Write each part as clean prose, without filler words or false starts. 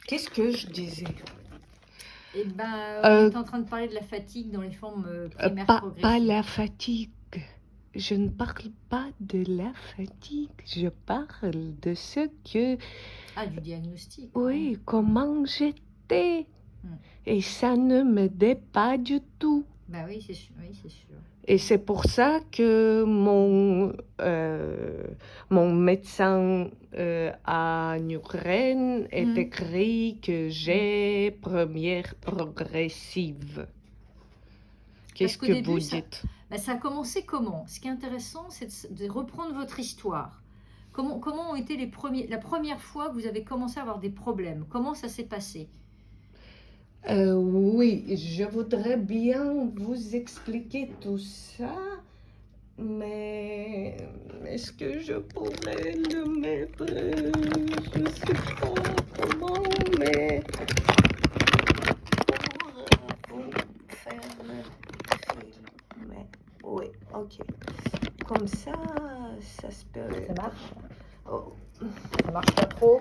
Qu'est-ce que je disais? Eh ben, on Euh, était en train de parler de la fatigue dans les formes primaires pas progressives. la fatigue. Je ne parle pas de la fatigue. Je parle de ce que, Ah, du diagnostic. oui, comment j'étais. Mm. Et ça ne m'aidait pas du tout. Bah oui, c'est sûr. Oui, c'est sûr. Et c'est pour ça que mon médecin à Nuren est écrit que j'ai première progressive. Qu'est-ce Parce qu'au que début, vous dites? ça a commencé comment? Ce qui est intéressant, c'est de reprendre votre histoire. Comment ont été la première fois que vous avez commencé à avoir des problèmes? Comment ça s'est passé? Oui, je voudrais bien vous expliquer tout ça, mais est-ce que je pourrais le mettre? Je ne sais pas comment, mais pour vous faire filmer. Oui, ok. Comme ça se peut. Ça marche? Oh. Ça marche pas trop?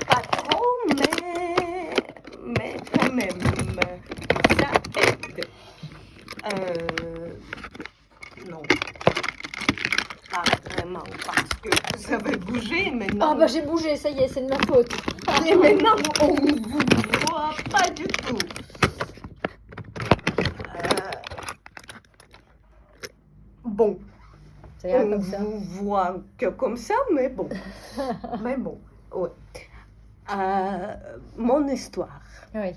Pas trop, mais quand même, ça aide. Non, pas vraiment, parce que vous avez bougé maintenant. Ah bah j'ai bougé, ça y est, c'est de ma faute. Et maintenant, on ne vous voit pas du tout. Bon, Ça ira on comme ça. vous voit que comme ça, mais bon. Mais bon, oui. Mon histoire. Oui.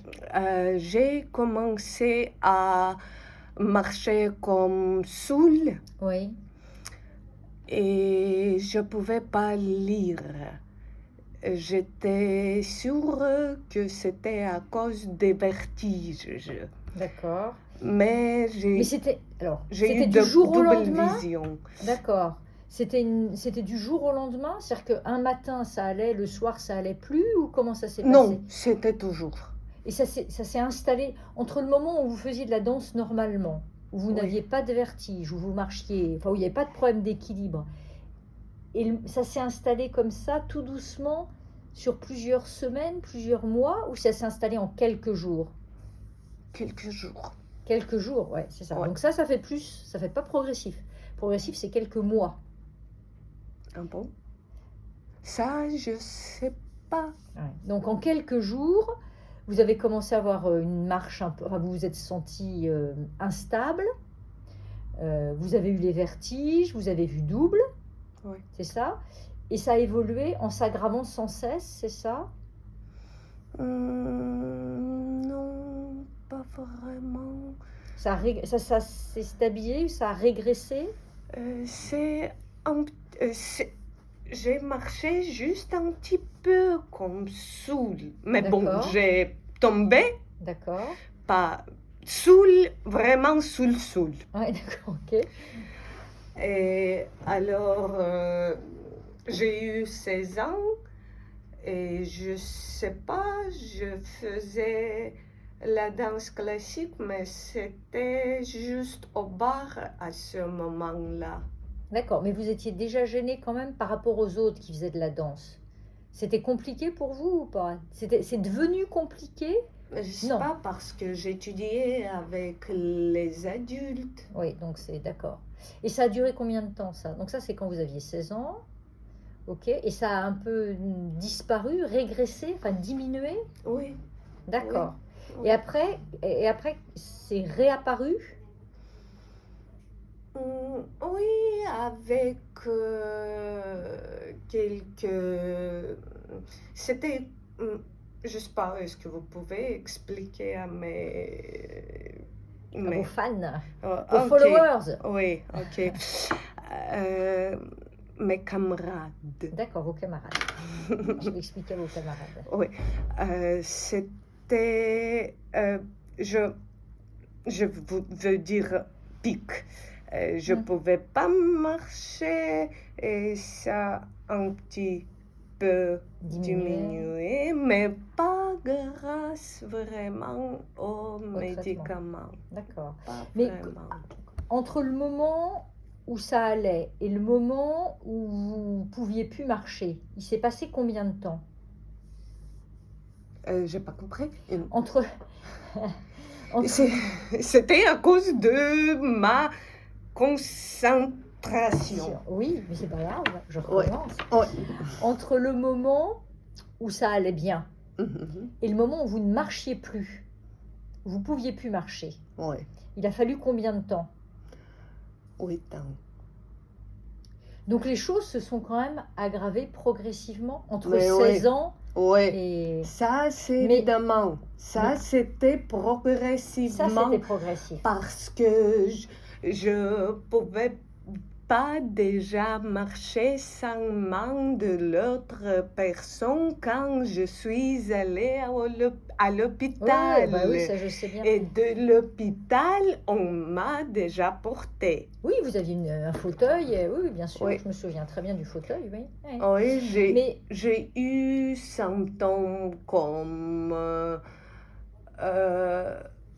J'ai commencé à marcher comme saoul Oui. et je ne pouvais pas lire. J'étais sûre que c'était à cause des vertiges. D'accord. Mais Mais j'ai c'était eu du jour au double lendemain? vision. D'accord. C'était du jour au lendemain? C'est-à-dire qu'un matin ça allait, le soir ça allait plus, ou comment ça s'est passé? Non, c'était toujours. Et ça s'est installé entre le moment où vous faisiez de la danse normalement, où vous Oui. n'aviez pas de vertige, où vous marchiez, enfin où il n'y avait pas de problème d'équilibre, et ça s'est installé comme ça, tout doucement, sur plusieurs semaines, plusieurs mois, ou ça s'est installé en quelques jours? Quelques jours. Quelques jours, ouais, c'est ça. Ouais. Donc ça fait plus, ça fait pas progressif. Progressif, c'est quelques mois. Ah bon? Ça, je sais pas. Ouais. Donc en quelques jours, vous avez commencé à avoir une marche un peu, enfin, vous vous êtes senti instable, vous avez eu les vertiges, vous avez vu double, Ouais. c'est ça? Et ça a évolué en s'aggravant sans cesse, c'est ça? Non, pas vraiment. Ça s'est stabilisé, ça a régressé? C'est un... j'ai marché juste un petit peu comme saoul. Mais bon, D'accord. j'ai tombé, D'accord. pas saoul, vraiment saoul. Ouais, d'accord, ok. Et alors, j'ai eu 16 ans et je sais pas, je faisais la danse classique, mais c'était juste au bar à ce moment-là. D'accord, mais vous étiez déjà gêné quand même par rapport aux autres qui faisaient de la danse. C'était compliqué pour vous ou pas? C'est devenu compliqué? Je sais Non. pas parce que j'étudiais avec les adultes. Oui, donc c'est d'accord. Et ça a duré combien de temps ça? Donc ça c'est quand vous aviez 16 ans, ok? Et ça a un peu disparu, régressé, enfin diminué? Oui. D'accord. Oui. Et après c'est réapparu? Oui, avec quelques... C'était... Je sais pas, est-ce que vous pouvez expliquer à À vos fans, vos ok. followers? Oui, ok. Mes camarades. D'accord, vos camarades. Je vais expliquer à vos camarades. Oui, c'était... je veux dire pic. Je pouvais pas marcher et ça a un petit peu diminué, mais pas grâce vraiment aux médicaments. D'accord. Pas Mais vraiment. entre le moment où ça allait et le moment où vous pouviez plus marcher, il s'est passé combien de temps? J'ai pas compris. Entre, entre- C'était à cause de ma concentration. Oui, mais c'est pas grave, je Ouais. recommence. Ouais. Entre le moment où ça allait bien Mhm. et le moment où vous ne marchiez plus, vous pouviez plus marcher, Ouais. il a fallu combien de temps? 8 ans. Donc les choses se sont quand même aggravées progressivement entre Mais 16 oui. ans Ouais. et... Ça, c'est Mais- évidemment. Ça, mais- c'était Ça, progressivement c'était progressif. parce que je pouvais pas déjà marcher sans main de l'autre personne quand je suis allée à Oui, l'hôpital. bah oui, ça je sais bien. Et de l'hôpital, on m'a déjà portée. Oui, vous aviez un fauteuil, oui, bien sûr, Oui. je me souviens très bien du fauteuil, oui. Ouais. Oui, Mais j'ai eu symptômes comme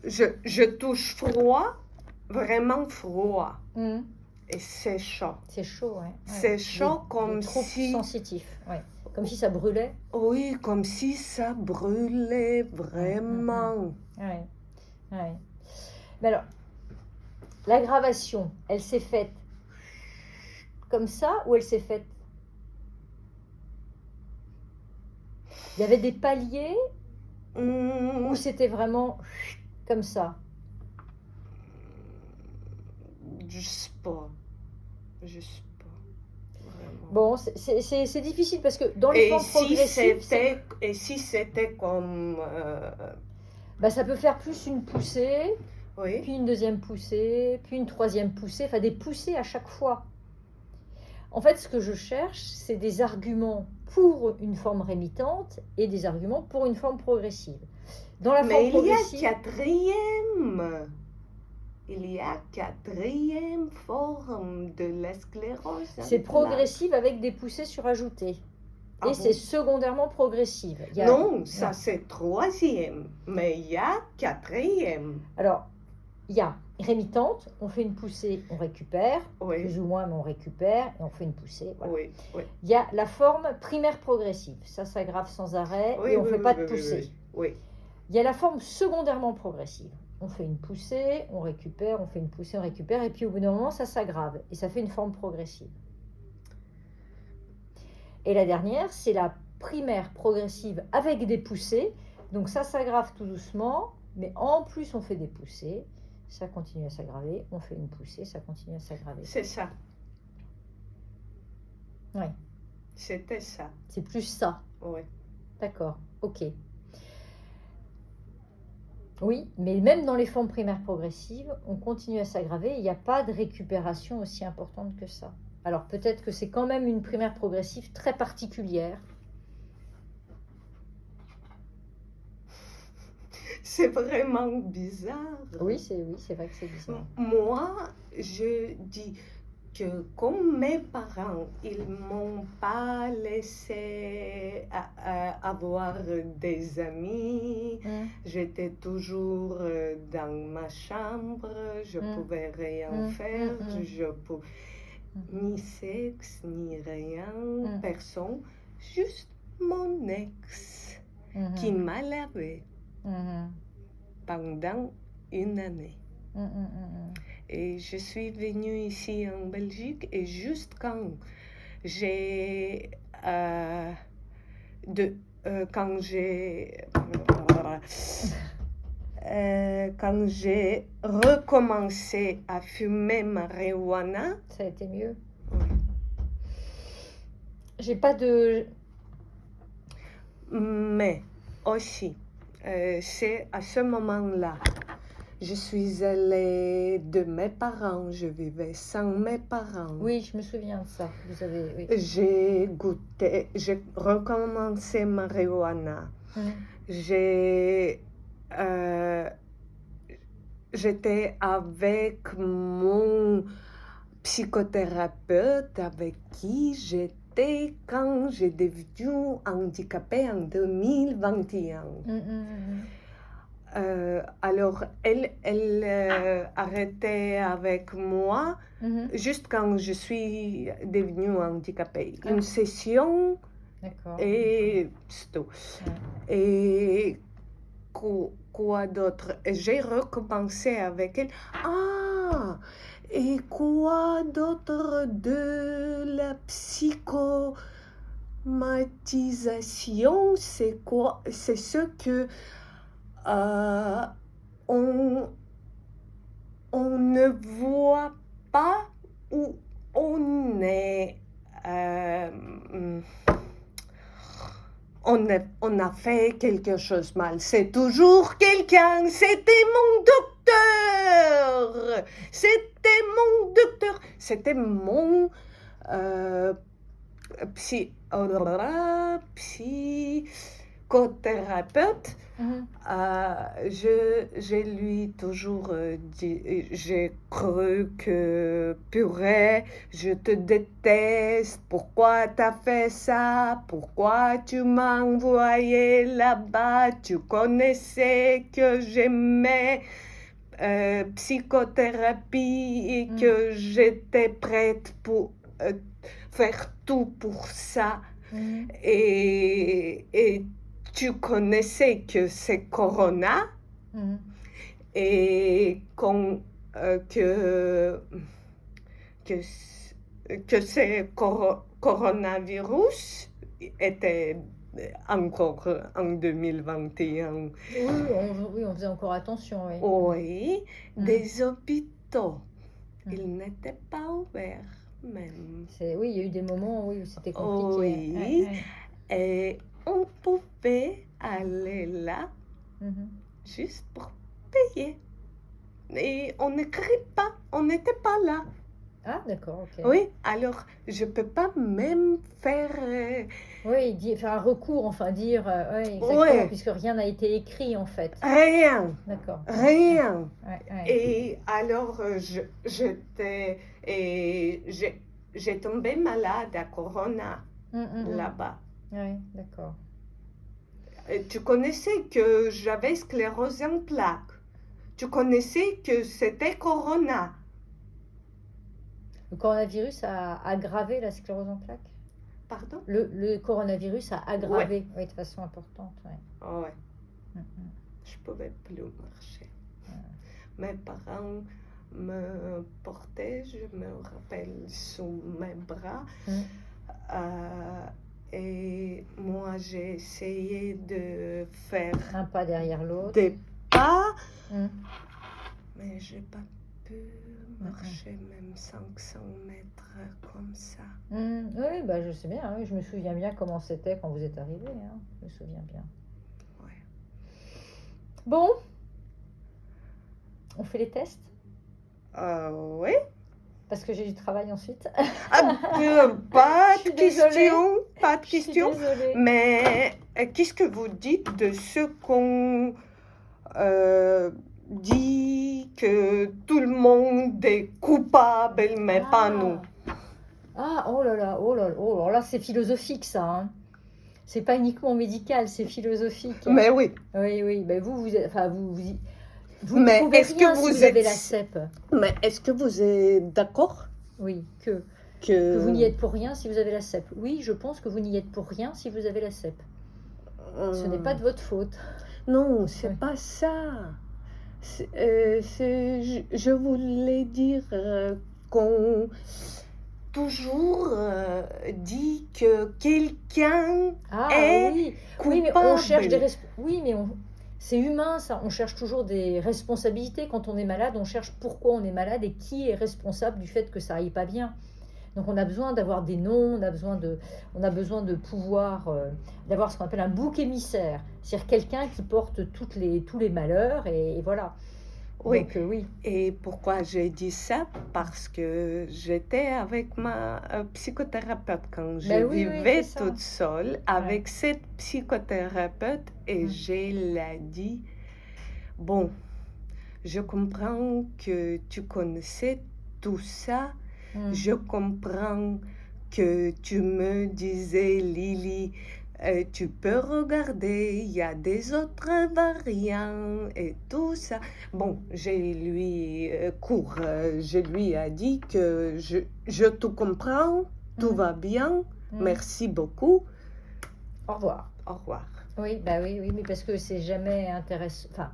je touche froid, vraiment froid, hum, et c'est chaud. c'est chaud, ouais. C'est chaud comme des troubles si, sensitifs, ouais. Comme si ça brûlait. oui, comme si ça brûlait vraiment. Ouais, ouais. Mais alors, l'aggravation, elle s'est faite comme ça ou elle s'est faite... Il y avait des paliers ou c'était vraiment comme ça? Je sais pas, vraiment. Bon, c'est difficile parce que dans les formes progressives, Et si c'était comme, bah, ça peut faire plus une poussée, oui, puis une deuxième poussée, puis une troisième poussée, enfin des poussées à chaque fois. En fait, ce que je cherche, c'est des arguments pour une forme rémitante et des arguments pour une forme progressive. Dans la forme mais progressive, il y a quatrième forme de la sclérose. c'est progressive avec des poussées surajoutées. Ah Et bon? c'est secondairement progressive. Non, ça c'est troisième, mais il y a quatrième. Alors, il y a rémitante, on fait une poussée, on récupère, Oui, plus ou moins, mais on récupère, et on fait une poussée. Voilà. oui, oui. Il y a la forme primaire progressive, ça s'aggrave sans arrêt, Oui, et on ne oui, fait oui, pas oui, de poussée. Oui. Il y a la forme secondairement progressive. On fait une poussée, on récupère, on fait une poussée, on récupère, et puis au bout d'un moment, ça s'aggrave, et ça fait une forme progressive. Et la dernière, c'est la primaire progressive avec des poussées. Donc ça s'aggrave tout doucement, mais en plus on fait des poussées, ça continue à s'aggraver, on fait une poussée, ça continue à s'aggraver. C'est ça. Oui. C'était ça. C'est plus ça. Oui. D'accord, ok. Oui, mais même dans les formes primaires progressives, on continue à s'aggraver, il n'y a pas de récupération aussi importante que ça. Alors peut-être que c'est quand même une primaire progressive très particulière. C'est vraiment bizarre. Oui, c'est vrai que c'est bizarre. Moi, je dis que comme mes parents, ils m'ont pas laissé avoir des amis, j'étais toujours dans ma chambre, je pouvais rien faire, ni sexe, ni rien, personne, juste mon ex qui m'a lavé pendant une année. Et je suis venue ici en Belgique et juste quand j'ai quand j'ai recommencé à fumer marijuana, ça a été mieux. Oui. J'ai pas de... Mais aussi, c'est à ce moment-là, je suis allée de mes parents, je vivais sans mes parents. Oui, je me souviens de ça. Vous avez... oui. J'ai recommencé marijuana. J'étais avec mon psychothérapeute avec qui j'étais quand j'ai devenu handicapée en 2021. Alors, elle arrêtait avec moi juste quand je suis devenue handicapée. Une session D'accord. Et c'est tout. Ouais. Et quoi d'autre? J'ai recommencé avec elle. Ah! Et quoi d'autre de la psychomatisation? C'est quoi? C'est ce que euh, on, on ne voit pas où on est. On a fait quelque chose mal. C'est toujours quelqu'un. C'était mon docteur. C'était mon docteur. C'était mon psychothérapeute. Mhm. Je lui toujours dit, j'ai cru que, purée, je te déteste, pourquoi t'as fait ça, pourquoi tu m'as envoyé là-bas, tu connaissais que j'aimais psychothérapie et que j'étais prête pour faire tout pour ça. Et tu connaissais que c'est Corona et que c'est coronavirus était encore en 2021. Oui, on faisait encore attention. Oui. Oui, des hôpitaux, ils n'étaient pas ouverts même. Oui, il y a eu des moments où c'était compliqué. Oui, et on pouvait aller là juste pour payer. Et on n'écrit pas, on n'était pas là. Ah, d'accord, ok. Oui, alors je ne peux pas même faire... Oui, faire un recours, enfin dire... oui, exactement, Ouais. puisque rien n'a été écrit en fait. Rien. D'accord. Rien. Ouais. Et alors, j'ai tombé malade à Corona, là-bas. Oui, d'accord. Tu connaissais que j'avais sclérose en plaques. Tu connaissais que c'était Corona. Le coronavirus a aggravé la sclérose en plaques? Pardon? Le coronavirus a aggravé, oui, de façon importante. Ouais. Je ne pouvais plus marcher. Mes parents me portaient, je me rappelle, sous mes bras. Et moi, j'ai essayé de faire un pas derrière l'autre. Des pas, mais j'ai pas pu marcher même 500 mètres comme ça. Oui, bah, je sais bien, je me souviens bien comment c'était quand vous êtes arrivé, je me souviens bien. Ouais. Bon, on fait les tests? Oui. Parce que j'ai du travail ensuite. Pas de question, pas de question. Désolée. Mais qu'est-ce que vous dites de ce qu'on dit que tout le monde est coupable, mais pas nous? Ah, oh là là, c'est philosophique ça. C'est pas uniquement médical, c'est philosophique. Mais oui. Oui, mais vous mais pouvez est-ce rien que vous si vous avez la CEP. Mais est-ce que vous êtes d'accord? Oui, que vous n'y êtes pour rien si vous avez la CEP. Oui, je pense que vous n'y êtes pour rien si vous avez la CEP. Ce n'est pas de votre faute. Non, c'est pas ça. Je voulais dire qu'on toujours dit que quelqu'un est coupable. Oui, mais on cherche c'est humain ça, on cherche toujours des responsabilités. Quand on est malade, on cherche pourquoi on est malade et qui est responsable du fait que ça aille pas bien. Donc on a besoin d'avoir des noms, on a besoin de pouvoir, d'avoir ce qu'on appelle un bouc émissaire, c'est-à-dire quelqu'un qui porte tous les malheurs et voilà. Oui. Donc, oui. Et pourquoi j'ai dit ça? Parce que j'étais avec ma psychothérapeute quand je vivais toute seule avec cette psychothérapeute et je l'ai dit, bon, je comprends que tu connaissais tout ça, je comprends que tu me disais, Lily, tu peux regarder, il y a des autres variants et tout ça. Bon, je lui ai dit que je te comprends, tout va bien, merci beaucoup, Au revoir. Au revoir. Oui, bah oui, mais parce que c'est jamais intéressant. Enfin,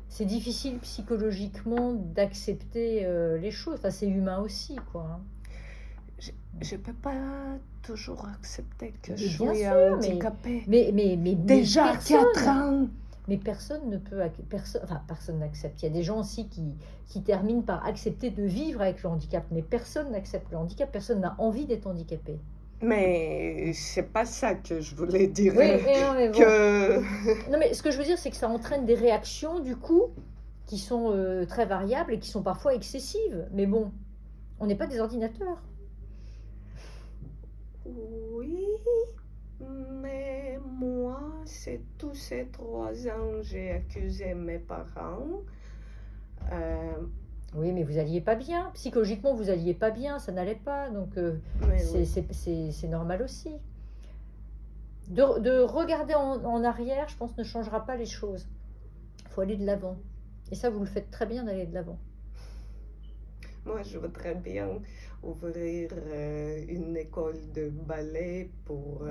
c'est difficile psychologiquement d'accepter les choses. Enfin, c'est humain aussi, quoi. Hein. Je peux pas toujours accepter que Mais je bien suis sûr, handicapée. mais Déjà personne, 4 ans. mais personne ne peut, personne n'accepte. Il y a des gens aussi qui terminent par accepter de vivre avec le handicap, mais personne n'accepte le handicap, personne n'a envie d'être handicapé. Mais c'est pas ça que je voulais dire. Oui, non, mais bon. Que... Non, mais ce que je veux dire, c'est que ça entraîne des réactions, du coup, qui sont très variables et qui sont parfois excessives. Mais bon, on n'est pas des ordinateurs. Oui, mais moi, c'est tous ces 3 ans, j'ai accusé mes parents. Oui, mais vous alliez pas bien. Psychologiquement, vous alliez pas bien, ça n'allait pas. Donc, c'est normal aussi. De regarder en arrière, je pense, ne changera pas les choses. Il faut aller de l'avant. Et ça, vous le faites très bien d'aller de l'avant. Moi, je voudrais bien ouvrir une école de ballet pour,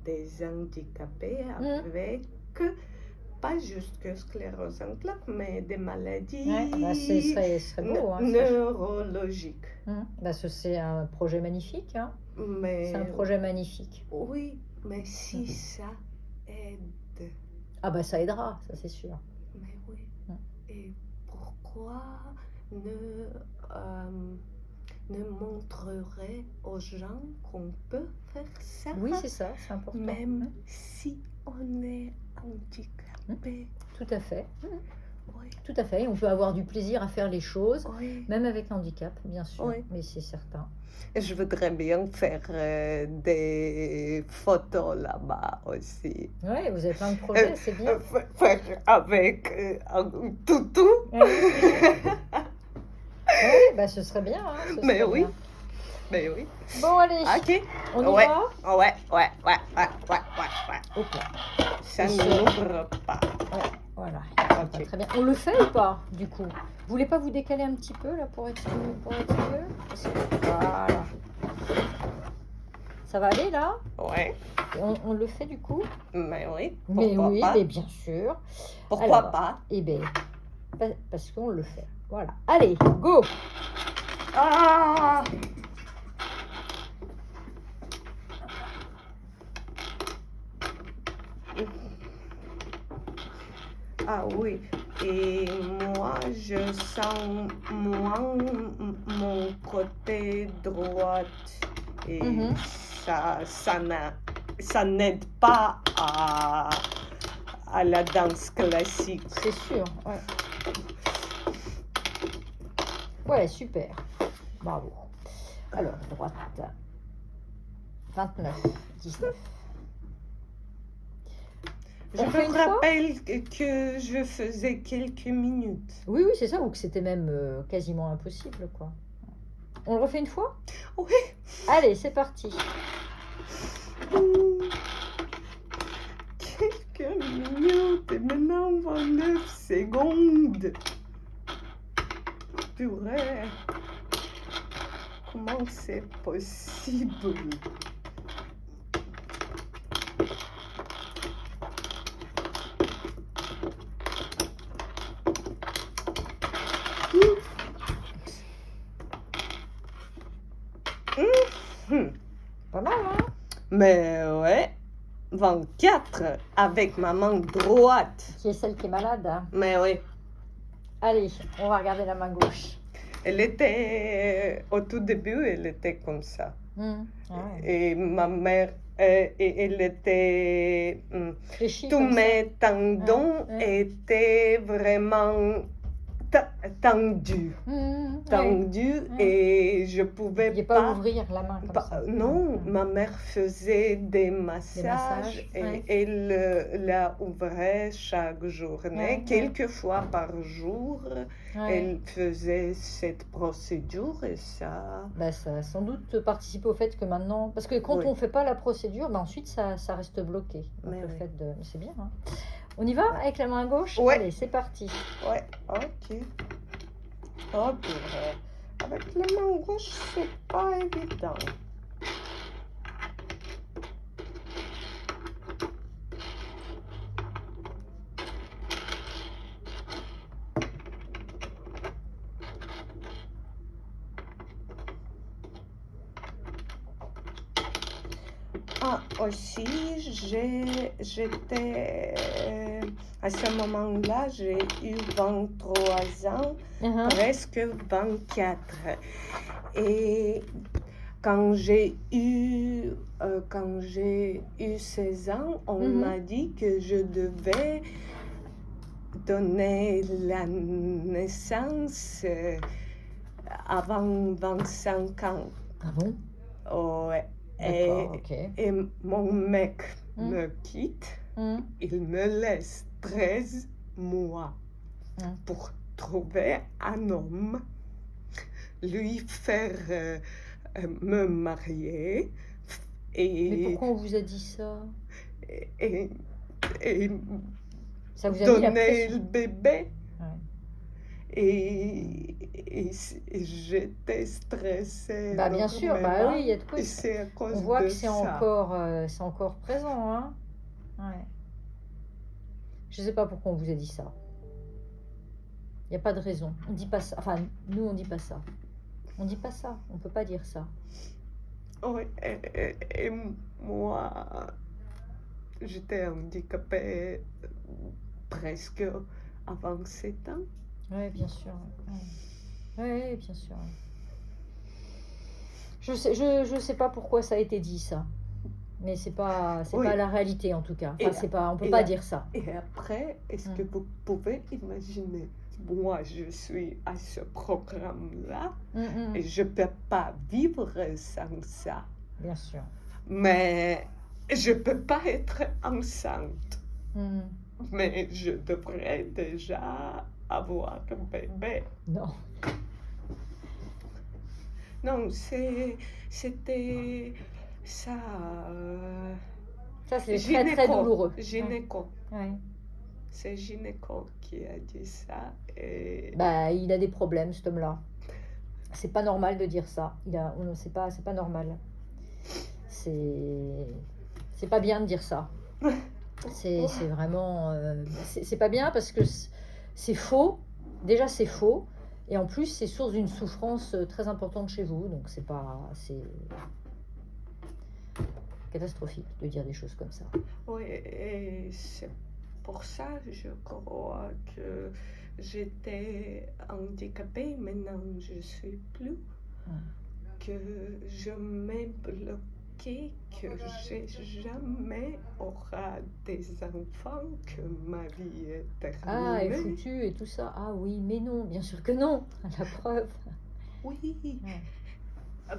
des handicapés avec pas juste que sclérose en plaques, mais des maladies ce serait beau, neurologiques. C'est un projet magnifique. Hein. C'est un projet magnifique. Oui, mais si ça aide. Ah bah ça aidera, ça c'est sûr. Mais oui. Et pourquoi ne montrerait aux gens qu'on peut faire ça? Oui, c'est ça, c'est important. Même si on est handicapé. Tout à fait. Oui. Tout à fait. Et on peut avoir du plaisir à faire les choses, oui. Même avec handicap, bien sûr. Oui. Mais c'est certain. Je voudrais bien faire des photos là-bas aussi. Oui, vous avez plein de projets, c'est bien. Faire avec un toutou. Oui, bah ce serait bien. Hein, mais oui. Bien. Mais oui. Bon, allez. Ok. On y va? Ouais. Ok. Ça n'ouvre pas. Ouais, voilà. Okay. Très bien. On le fait ou pas, du coup? Vous voulez pas vous décaler un petit peu, là, pour être mieux? Voilà. Ça va aller, là? Ouais. On le fait, du coup? Mais oui. Pourquoi pas? Mais bien sûr. Pourquoi pas? Eh bien, parce qu'on le fait. Voilà. Allez, go! Ah! Ah oui, et moi je sens moins mon côté droit et ça n'aide pas à la danse classique. C'est sûr, ouais. Ouais, super. Bravo. Alors, droite. 29, 19. Je me rappelle que je faisais quelques minutes. Oui, c'est ça, ou que c'était même quasiment impossible, quoi. On le refait une fois? Oui. Allez, c'est parti. Quelques minutes et maintenant 29 secondes. Purée. Comment c'est possible? Pas mal, hein? Mais ouais, 24 avec ma main droite. Qui est celle qui est malade. Hein? Mais oui. Allez, on va regarder la main gauche. Elle était, au tout début, elle était comme ça. Et ma mère, elle était, tous mes tendons étaient vraiment tendus. Et je pouvais pas ouvrir la main comme ça. Non, ma mère faisait des massages et elle la ouvrait chaque journée, quelques fois par jour. Elle faisait cette procédure et ça... ça a sans doute participé au fait que maintenant... Parce que quand on ne fait pas la procédure, ensuite ça reste bloqué. Donc c'est bien. Hein. On y va avec la main gauche? Allez, c'est parti. Ouais, ok. Oh, avec la main gauche, c'est pas évident. aussi, j'étais, à ce moment-là, j'ai eu 23 ans, presque 24. Et quand j'ai eu 16 ans, on m'a dit que je devais donner la naissance avant 25 ans. Ah bon? Ouais. D'accord, ok. Et mon mec me quitte, il me laisse 13 mois pour trouver un homme, lui faire me marier. Mais pourquoi on vous a dit ça? Et ça vous a mis la donner pression. le bébé. Ouais. Et j'étais stressée. Bah bien sûr, bah oui, il y a de quoi. Et c'est à cause on voit de que c'est encore présent, hein. Ouais. Je sais pas pourquoi on vous a dit ça. Il n'y a pas de raison. On dit pas ça. Enfin, nous, on dit pas ça. On dit pas ça. On peut pas dire ça. Oui, et moi, j'étais handicapée presque avant 7 ans. Oui, bien sûr. Oui, bien sûr. Je sais pas pourquoi ça a été dit, ça. Mais c'est pas la réalité, en tout cas. Enfin, on peut pas dire ça. Et après, est-ce que vous pouvez imaginer, moi, je suis à ce programme-là et je peux pas vivre sans ça. Bien sûr. Mais je peux pas être enceinte. Mais je devrais déjà avoir un bébé. Non. Non, c'était ça. Ça, c'est très, très douloureux. Gynéco. Ouais. C'est gynéco qui a dit ça. Et... Bah, il a des problèmes, cet homme-là. C'est pas normal de dire ça. C'est pas normal. C'est pas bien de dire ça. C'est vraiment... c'est pas bien parce que c'est faux. Déjà, c'est faux. Et en plus, c'est source d'une souffrance très importante chez vous. Donc, c'est catastrophique de dire des choses comme ça. Oui, et c'est pour ça, je crois que j'étais handicapée. Maintenant, je ne suis plus. Que je m'ai bloquée, que j'ai jamais aura des enfants, que ma vie est terminée. Ah, est foutue et tout ça. Ah oui, mais non, bien sûr que non. La preuve. Oui. Ouais.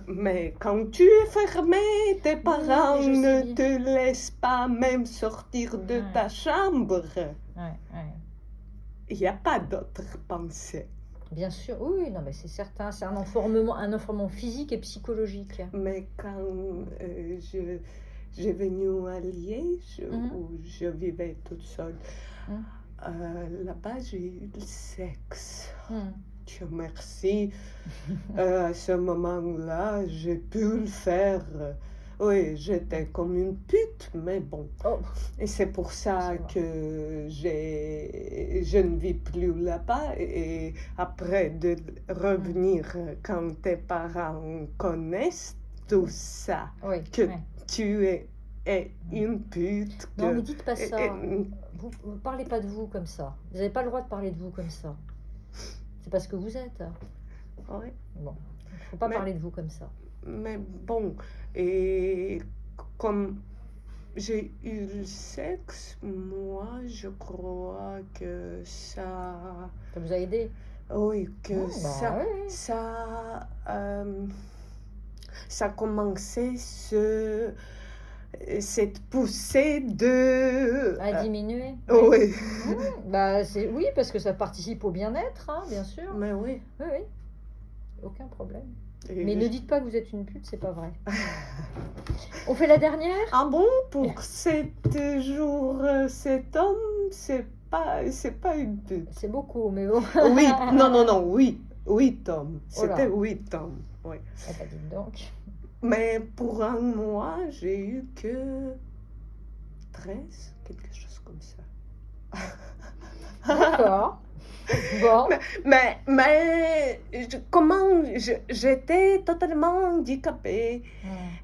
Mais quand tu es fermé, tes parents ne te laissent pas même sortir de ta chambre. Il n'y a pas d'autre pensée. Bien sûr, oui, non, mais c'est certain, c'est un enfermement physique et psychologique. Mais quand j'ai venu à Liège, où je vivais toute seule, là-bas j'ai eu le sexe. Dieu merci. À ce moment-là, j'ai pu le faire. Oui, j'étais comme une pute, mais bon. Oh. Et c'est pour ça que je ne vis plus là-bas. Et après de revenir, quand tes parents connaissent tout ça, que tu es une pute. Non, mais dites pas ça. Vous ne parlez pas de vous comme ça. Vous n'avez pas le droit de parler de vous comme ça. C'est parce que vous êtes. Oui. Bon, il ne faut pas parler de vous comme ça. Mais bon, et comme j'ai eu le sexe, moi, je crois que ça... Ça vous a aidé? Oui, que ça a commencé cette poussée de... À diminuer. Oui. Oui, parce que ça participe au bien-être, hein, bien sûr. Mais oui. Oui. Aucun problème. Mais ne dites pas que vous êtes une pute, c'est pas vrai. On fait la dernière? Ah bon, pour cet homme, c'est pas une pute. C'est beaucoup, mais bon. Oui, non, 8 hommes. C'était 8 hommes, oui. Eh ben, dites donc. Mais pour un mois, j'ai eu que 13, quelque chose comme ça. D'accord. Bon. Comment j'étais totalement handicapée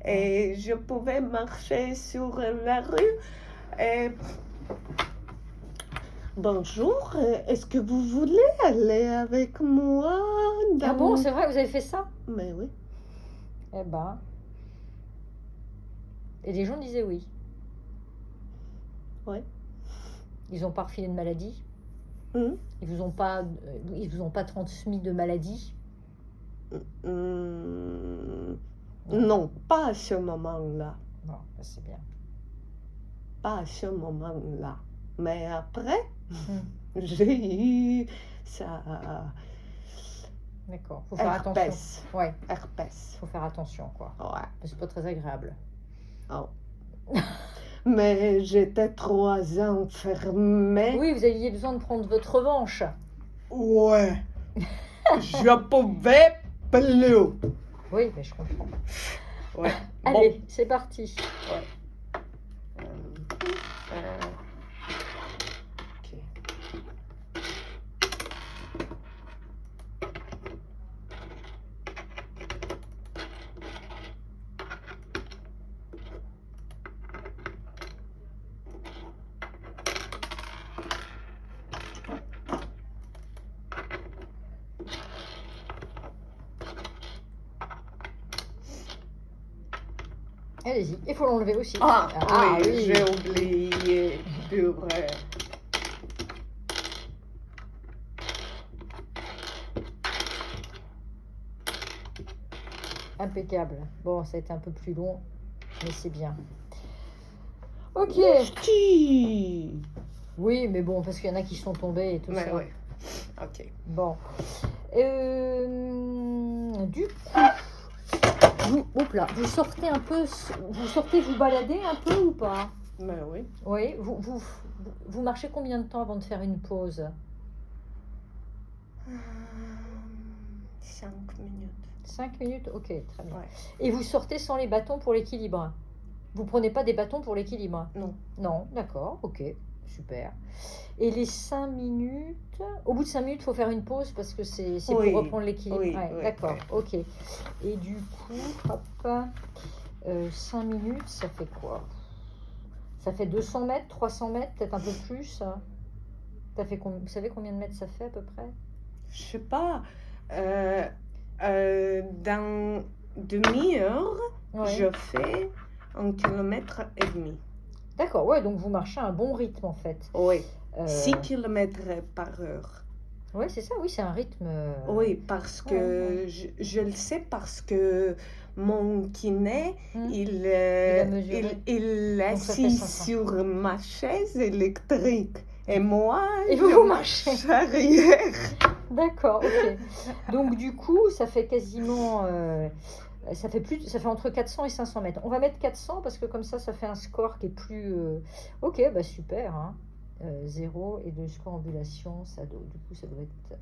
et je pouvais marcher sur la rue. Et... Bonjour, est-ce que vous voulez aller avec moi dans... Ah bon, c'est vrai, vous avez fait ça? Mais oui. Eh ben. Et les gens disaient oui. Ouais. Ils n'ont pas refilé de maladie? Ils vous ont pas transmis de maladie? Non, pas à ce moment-là. Non, c'est bien. Pas à ce moment-là. Mais après, j'ai eu ça. D'accord. Faut faire herpès. attention. Ouais. Herpès. Faut faire attention, quoi. Ouais. C'est pas très agréable. Oh. Mais j'étais 3 ans enfermée. Oui, vous aviez besoin de prendre votre revanche. Ouais. Je pouvais plus. Oui, mais je comprends. Ouais. Allez, Bon. c'est parti. Ouais. Allez-y, il faut l'enlever aussi. Ah oui, j'ai oublié. Purée. Impeccable. Bon, ça a été un peu plus long, mais c'est bien. Ok. Oufti. Oui, mais bon, parce qu'il y en a qui sont tombés et tout Mais ça. oui. Ok. Bon. Du coup, vous sortez un peu, vous baladez un peu ou pas? Mais oui. Oui. Vous marchez combien de temps avant de faire une pause? 5 minutes. 5 minutes, ok, très bien. Ouais. Et vous sortez sans les bâtons pour l'équilibre? Vous prenez pas des bâtons pour l'équilibre? Non. Non, d'accord, ok, super. Et les 5 minutes, au bout de 5 minutes, il faut faire une pause parce que c'est Oui, pour reprendre l'équilibre. oui, Ouais, oui, d'accord, oui. ok. Et du coup, hop, 5 minutes, ça fait quoi? Ça fait 200 mètres, 300 mètres, peut-être un peu plus. Ça fait vous savez combien de mètres ça fait à peu près? Je sais pas. Dans demi-heure, Ouais. je fais 1,5 km. D'accord, ouais, donc vous marchez à un bon rythme en fait. Oui. 6 km par heure. Oui, c'est ça, oui, c'est un rythme. Oui, parce que je le sais parce que mon kiné, il est assis sur ma chaise électrique. Et moi, vous marchez arrière. D'accord, ok. Donc du coup, ça fait quasiment, ça fait entre 400 et 500 mètres. On va mettre 400 parce que comme ça fait un score qui est plus. Ok, bah super. Hein. 0 et 2 score ambulation, du coup ça doit être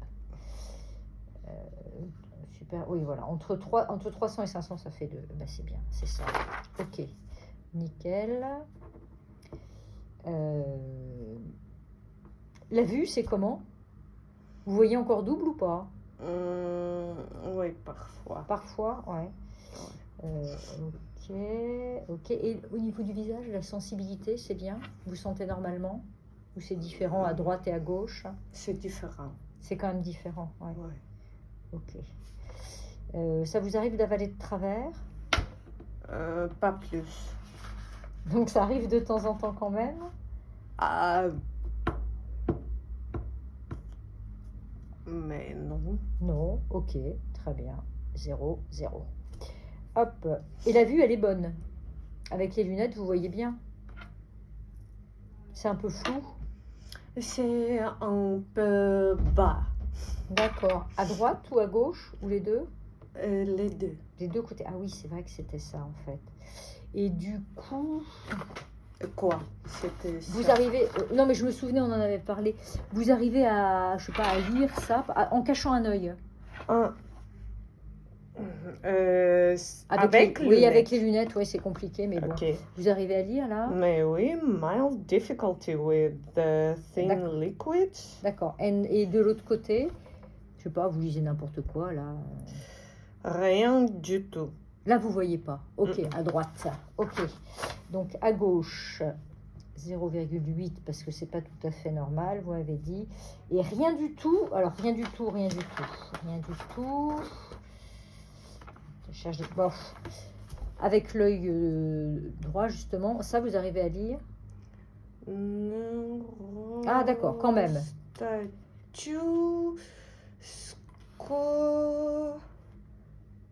super. Oui, voilà, entre 300 et 500, ça fait 2. Bah c'est bien, c'est ça. Ok, nickel. La vue, c'est comment? Vous voyez encore double ou pas? Oui, parfois. Parfois, ouais. Ok. Et au niveau du visage, la sensibilité, c'est bien? Vous sentez normalement? Ou c'est différent à droite et à gauche? C'est différent. C'est quand même différent, ouais. Ouais. Ok. Ça vous arrive d'avaler de travers? Pas plus. Donc ça arrive de temps en temps quand même? Mais non. Non, ok, très bien. 0, 0. Hop. Et la vue, elle est bonne. Avec les lunettes, vous voyez bien? C'est un peu flou? C'est un peu bas. D'accord. À droite ou à gauche? Ou les deux? Les deux. Les deux côtés. Ah oui, c'est vrai que c'était ça en fait. Et du coup... Quoi? C'était Vous ça. arrivez... non mais je me souvenais, on en avait parlé. Vous arrivez à, je sais pas, à lire ça en cachant un œil? Avec les oui, lunettes. avec les lunettes, oui, c'est compliqué, mais bon. Ok. Vous arrivez à lire là? Mais oui, mild difficulty with the thin D'accord. liquid. D'accord. Et de l'autre côté, je sais pas, vous lisez n'importe quoi là. Rien du tout. Là, vous voyez pas. Ok, à droite. Ok. Donc à gauche, 0,8 parce que c'est pas tout à fait normal, vous avez dit. Et rien du tout. Alors rien du tout, rien du tout, rien du tout. Je cherche des bof. Avec l'œil droit justement, ça vous arrivez à lire? Ah d'accord, quand même. Statue, score.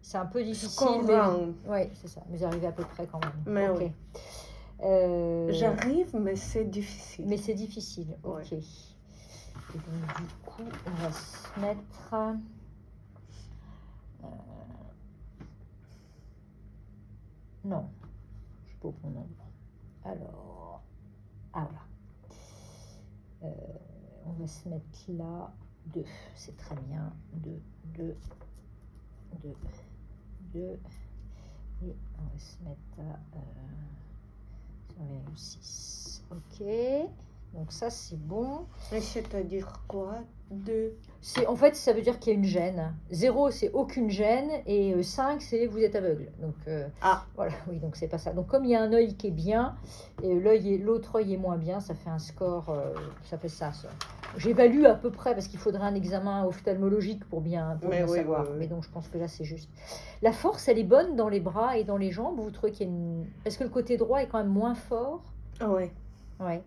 C'est un peu difficile, Scorant. Oui, c'est ça. Vous arrivez à peu près quand même. Mais ok. oui. J'arrive, mais c'est difficile. Mais c'est difficile, ok. Ouais. Et donc du coup, on va se mettre... Non, je sais pas au bon nombre. Alors, ah voilà. On va se mettre là, 2, c'est très bien. 2, 2, 2, 2. Et on va se mettre à 0,6. Ok, donc ça c'est bon. Et c'est-à-dire quoi? 2. En fait, ça veut dire qu'il y a une gêne. 0, c'est aucune gêne. Et 5, c'est vous êtes aveugle. Donc, voilà, oui, donc c'est pas ça. Donc, comme il y a un œil qui est bien, et l'autre œil est moins bien, ça fait un score, ça fait ça. J'évalue à peu près, parce qu'il faudrait un examen ophtalmologique pour bien savoir. Oui. Mais donc, je pense que là, c'est juste. La force, elle est bonne dans les bras et dans les jambes. Vous trouvez qu'il y a une... Est-ce que le côté droit est quand même moins fort? Oui. Ouais.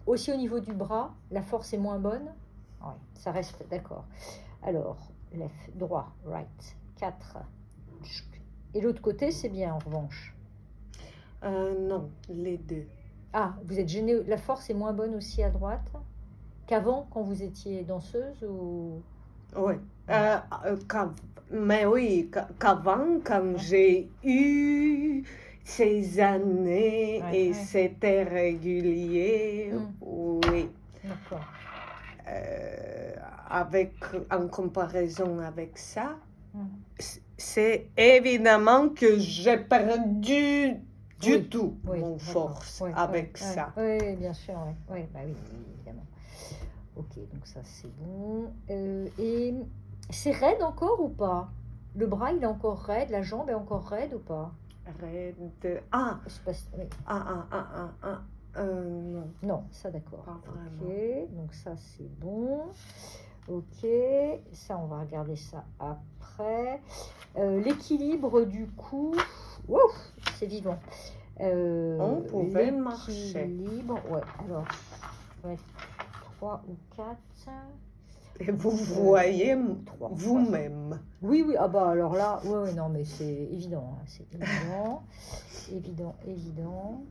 Aussi au niveau du bras, la force est moins bonne? Oui, ça reste, d'accord. Alors, left, droit, right, 4. Et l'autre côté, c'est bien en revanche? Non, les deux. Ah, vous êtes gêné. La force est moins bonne aussi à droite qu'avant, quand vous étiez danseuse ou... Oui. Mais oui, qu'avant, quand j'ai eu ces années et c'était régulier, oui. D'accord. En comparaison avec ça, c'est évidemment que j'ai perdu tout mon force avec ça. Oui, bien sûr, oui, bah oui, évidemment. Ok, donc ça c'est bon. Et c'est raide encore ou pas? Le bras il est encore raide, la jambe est encore raide ou pas? Raide. Non. Non, ça d'accord. Ok, donc ça c'est bon. Ok, ça on va regarder ça après. L'équilibre du cou, c'est vivant. On pouvait marcher. L'équilibre, ouais, alors, 3 ou 4. Et vous voyez vous-même. Oui, ah bah alors là, non mais c'est évident, c'est évident, évident.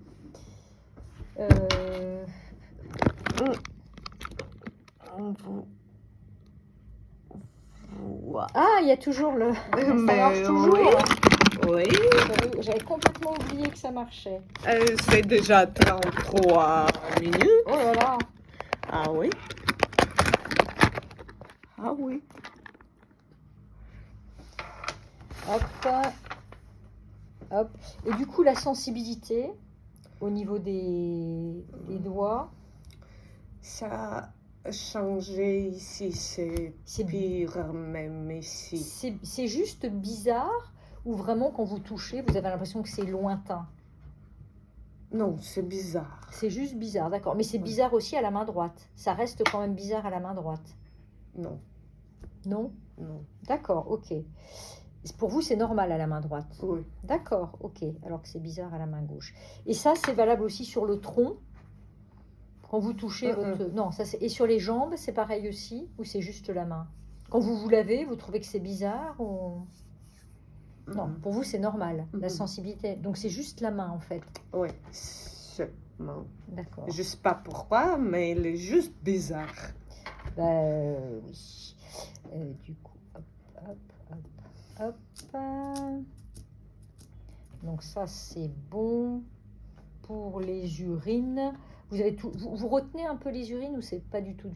Ah, il y a toujours le... Ça marche toujours. Oui. J'avais complètement oublié que ça marchait. C'est déjà 33 minutes. Oh là là. Ah oui. Ah oui. Hop. Et du coup, la sensibilité au niveau des doigts. Ça a changé ici, c'est pire même ici. C'est juste bizarre ou vraiment quand vous touchez, vous avez l'impression que c'est lointain? Non, c'est bizarre. C'est juste bizarre, d'accord. Mais c'est bizarre aussi à la main droite. Ça reste quand même bizarre à la main droite? Non. Non? Non. D'accord, ok. Pour vous, c'est normal à la main droite? Oui. D'accord, ok. Alors que c'est bizarre à la main gauche. Et ça, c'est valable aussi sur le tronc? Quand vous touchez votre... Non, ça c'est... Et sur les jambes, c'est pareil aussi? Ou c'est juste la main? Quand vous lavez, vous trouvez que c'est bizarre ou... Non, pour vous, c'est normal, la sensibilité. Donc, c'est juste la main, en fait. Oui, seulement. D'accord. Je ne sais pas pourquoi, mais elle est juste bizarre. Oui. Du coup, hop. Donc, ça, c'est bon. Pour les urines, vous avez tout... Vous retenez un peu les urines ou c'est pas du tout?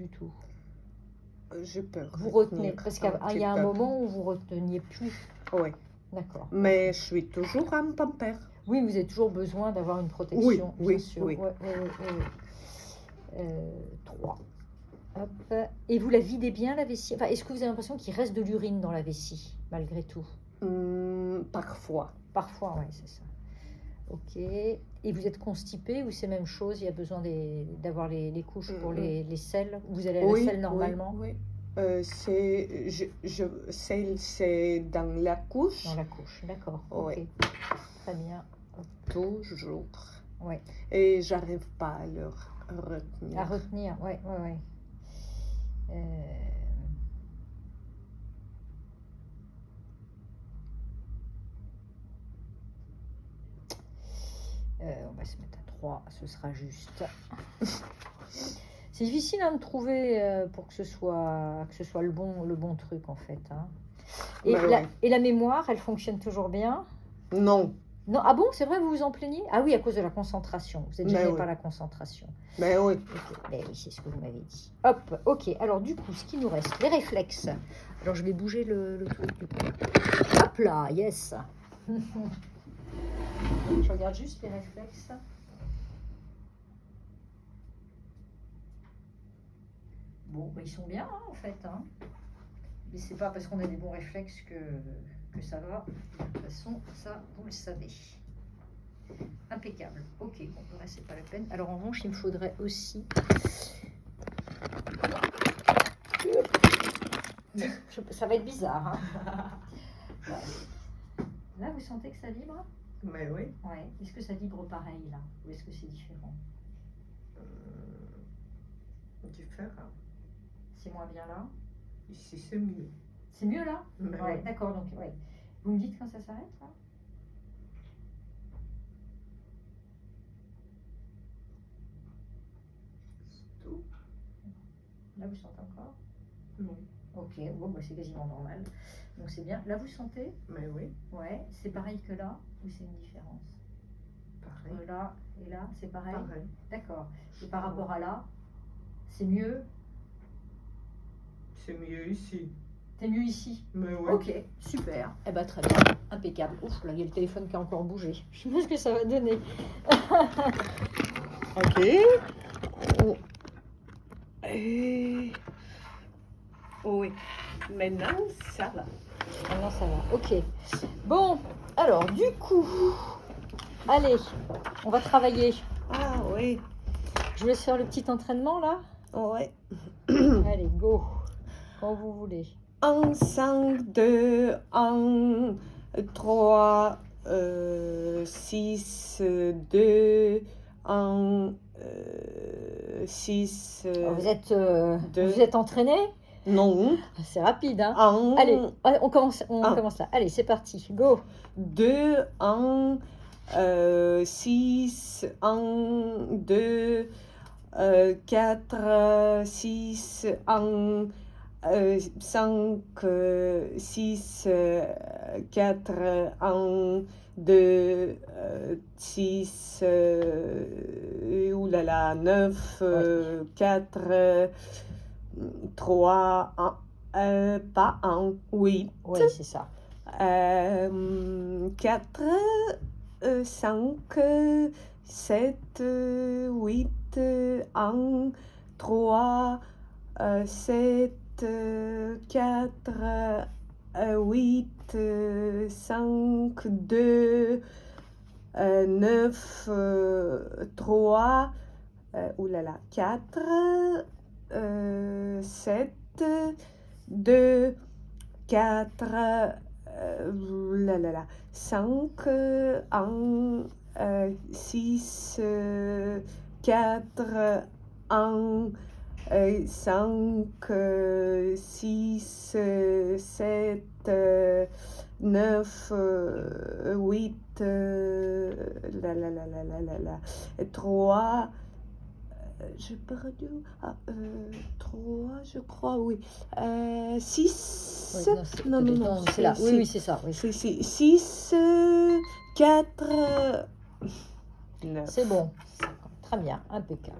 J'ai peur. Vous retenez, parce qu'il y a un moment où vous reteniez plus. Oui. D'accord. Mais je suis toujours en Pampers. Oui, vous avez toujours besoin d'avoir une protection, oui, bien oui, sûr. oui. Ouais, 3. Hop. Et vous la videz bien, la vessie? Enfin, est-ce que vous avez l'impression qu'il reste de l'urine dans la vessie, malgré tout? Parfois. Parfois, oui, c'est ça. Ok. Et vous êtes constipé ou c'est même chose? Il y a besoin d'avoir les couches pour les selles? Vous allez à la selle normalement? Oui, oui. Celle, c'est dans la couche. Dans la couche, d'accord. Oui. Ok. Très bien. Toujours. Oui. Et j'arrive pas à le retenir. À retenir, oui, oui, oui. On va se mettre à 3, ce sera juste. C'est difficile de trouver pour que ce soit le bon truc en fait. Hein. Et la mémoire, elle fonctionne toujours bien? Non. Non. Ah bon, c'est vrai, vous vous en plaignez? Ah oui, à cause de la concentration. Vous n'êtes jamais pas la concentration. Mais oui. Okay. Mais oui, c'est ce que vous m'avez dit. Hop, ok. Alors du coup, ce qui nous reste, les réflexes. Alors je vais bouger le truc. Hop là, yes. Je regarde juste les réflexes. Bon, bah, ils sont bien hein, en fait. Hein. Mais c'est pas parce qu'on a des bons réflexes que ça va. De toute façon, ça, vous le savez. Impeccable. Ok, bon, le reste, c'est pas la peine. Alors en revanche, il me faudrait aussi. Ça va être bizarre. Hein. Là, vous sentez que ça vibre? Mais oui. Ouais. Est-ce que ça vibre pareil là? Ou est-ce que c'est différent? Différent. C'est moins bien là? Ici, c'est mieux. C'est mieux là? Mais ouais, d'accord. Donc, ouais. Vous me dites quand ça s'arrête là? C'est tout. Là, vous sentez encore? Oui. Ok, bon, bah, c'est quasiment normal. Donc c'est bien. Là, vous sentez? Mais oui. Ouais, c'est pareil que là ou c'est une différence? Pareil. Là et là, c'est pareil? Pareil. D'accord. Et par rapport à là, c'est mieux? C'est mieux ici. C'est mieux ici? Mais oui. Ok, super. Eh ben très bien, impeccable. Ouf, là, il y a le téléphone qui a encore bougé. Je sais pas ce que ça va donner. Ok. Et... Oui. Maintenant, ça va. Maintenant, ça va. Ok. Bon, alors, du coup, allez, on va travailler. Ah oui. Je vous laisse faire le petit entraînement, là? Ouais. Allez, go. Quand vous voulez. 1, 5, 2, 1, 3, 6, 2, 1, 6. Vous êtes entraîné? Non. C'est rapide, hein? 1. Allez, on commence là. Allez, c'est parti. Go. 2, 1, 6, 1, 2, 4, 6, 1, 5, 6, 4, 1, 2, 6, oulala, 9, 4, 3, 1, pas 1, 8. Oui, c'est ça. 4, 5, 7, 8, 1, 3, 7, 4, 8, 5, 2, 9, 3, oulala, 4, 7, 2, 4, 5, 1, 6, 4, 1, 5, 6, 7, 9, 8, 3, j'ai perdu, 3, je crois, oui, 6, oui, non, c'est là, oui, c'est ça, oui. 6, 4, 9. C'est bon, très bien, impeccable,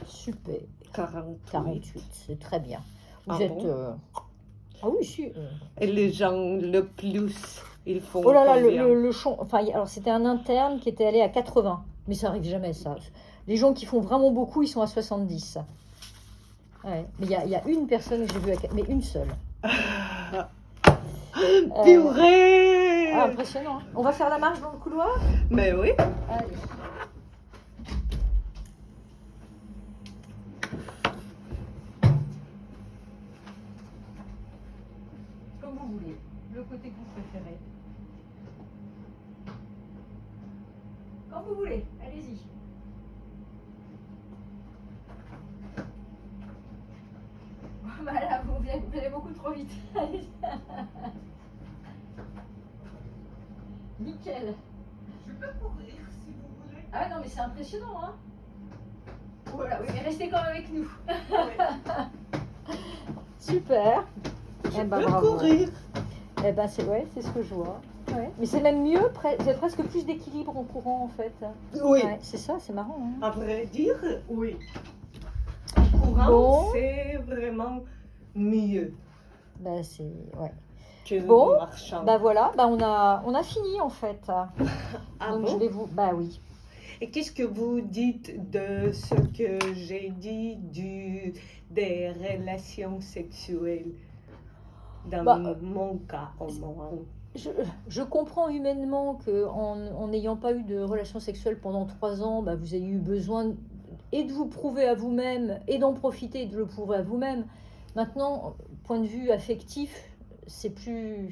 super. 48. 48, c'est très bien. Vous êtes... Bon Ah oui, si. Et les gens le plus, ils font Oh là là, combien? le champ. Enfin, alors c'était un interne qui était allé à 80. Mais ça arrive jamais, ça. Les gens qui font vraiment beaucoup, ils sont à 70. Ouais. Mais il y a une personne que j'ai vue, mais une seule. Purée! Impressionnant. Hein. On va faire la marche dans le couloir? Mais oui. Allez. Comme vous voulez. Le côté que vous préférez. Quand vous voulez. Allez-y. Voilà, vous allez beaucoup trop vite. Allez. Nickel. Je peux courir si vous voulez. Ah non, mais c'est impressionnant, hein. Voilà, oui, mais restez quand même avec nous. Super. Je peux courir. Eh ben c'est ce que je vois. Ouais. Mais c'est même mieux, vous avez presque plus d'équilibre en courant en fait. Oui. Ouais, c'est ça, c'est marrant. Hein. À vrai dire, oui. En courant, Bon. c'est vraiment mieux. Ben c'est ouais. Que Bon, marchant. bah voilà, bah on a fini en fait. Ah donc bon? je vais vous, bah oui. Et qu'est-ce que vous dites de ce que j'ai dit des relations sexuelles dans mon cas au moins? Je comprends humainement qu'en n'ayant pas eu de relation sexuelle pendant 3 ans, bah, vous ayez eu besoin et de vous prouver à vous-même et d'en profiter et de le prouver à vous-même. Maintenant, point de vue affectif, c'est plus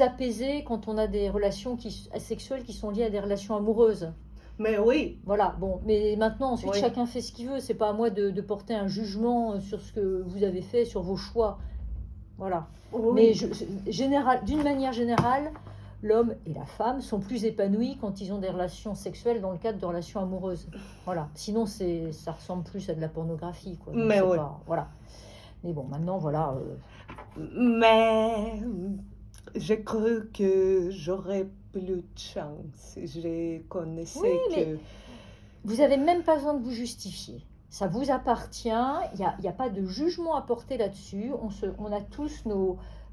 apaisé quand on a des relations sexuelles qui sont liées à des relations amoureuses. Mais oui. Voilà, bon, mais maintenant, ensuite, Oui. chacun fait ce qu'il veut. C'est pas à moi de porter un jugement sur ce que vous avez fait, sur vos choix. Voilà. Oui. Mais d'une manière générale, l'homme et la femme sont plus épanouis quand ils ont des relations sexuelles dans le cadre de relations amoureuses. Voilà. Sinon, ça ressemble plus à de la pornographie, quoi. Donc, Mais oui. voilà. Mais bon, maintenant, voilà. Mais j'ai cru que j'aurais plus de chance. Je connaissais que... Vous n'avez même pas besoin de vous justifier. Ça vous appartient. Il n'y a pas de jugement à porter là-dessus. On a tous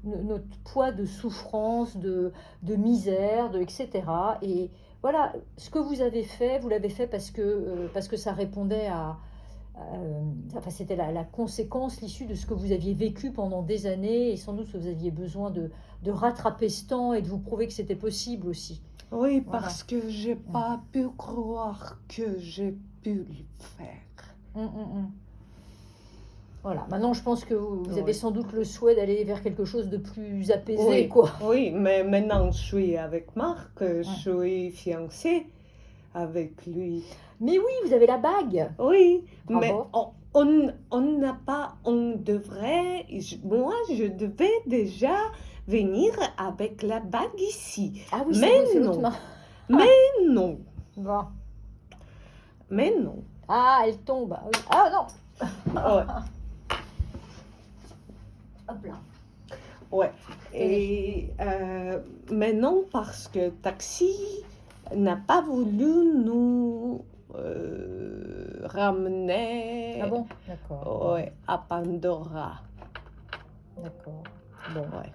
notre poids de souffrance, de misère, etc. Et voilà, ce que vous avez fait, vous l'avez fait parce que ça répondait à... enfin, c'était la conséquence, l'issue de ce que vous aviez vécu pendant des années, et sans doute que vous aviez besoin de rattraper ce temps et de vous prouver que c'était possible aussi. Oui, parce que j'ai pas pu croire que j'ai pu le faire. Voilà, maintenant je pense que vous avez sans doute le souhait d'aller vers quelque chose de plus apaisé, oui, quoi. Oui, mais maintenant je suis avec Marc, je suis fiancée avec lui. Mais oui, vous avez la bague. Oui, bravo. Mais on n'a pas, on devrait, moi je devais déjà venir avec la bague ici. Ah oui, mais non. Mais non. Bon. Mais non. Ah, elle tombe. Ah non. Ouais. Hop là. Ouais. Et maintenant, parce que Taxi n'a pas voulu nous ramener à Pandora. D'accord. Bon. Ouais.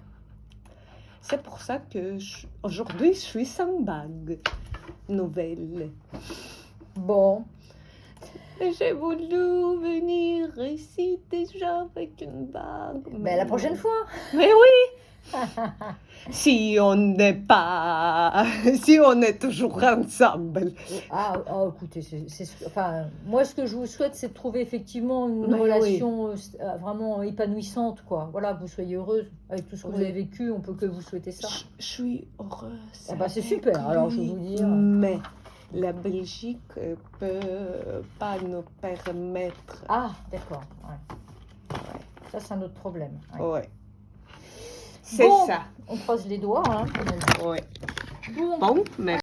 C'est pour ça que aujourd'hui, je suis sans bague nouvelle. Bon. J'ai voulu venir ici déjà avec une bague. Mais la prochaine fois. Mais oui. Si on n'est toujours ensemble. Écoutez, enfin, moi ce que je vous souhaite, c'est de trouver effectivement une relation vraiment épanouissante, quoi. Voilà, que vous soyez heureuse avec tout ce que vous avez vécu, on peut que vous souhaiter ça. Je suis heureuse. Ah bah c'est super, alors je vais vous dire. Mais la Belgique peut pas nous permettre. Ah, d'accord. Ouais. Ça, c'est un autre problème. Ouais. C'est ça. On croise les doigts. Hein. Ouais. Bon, mais...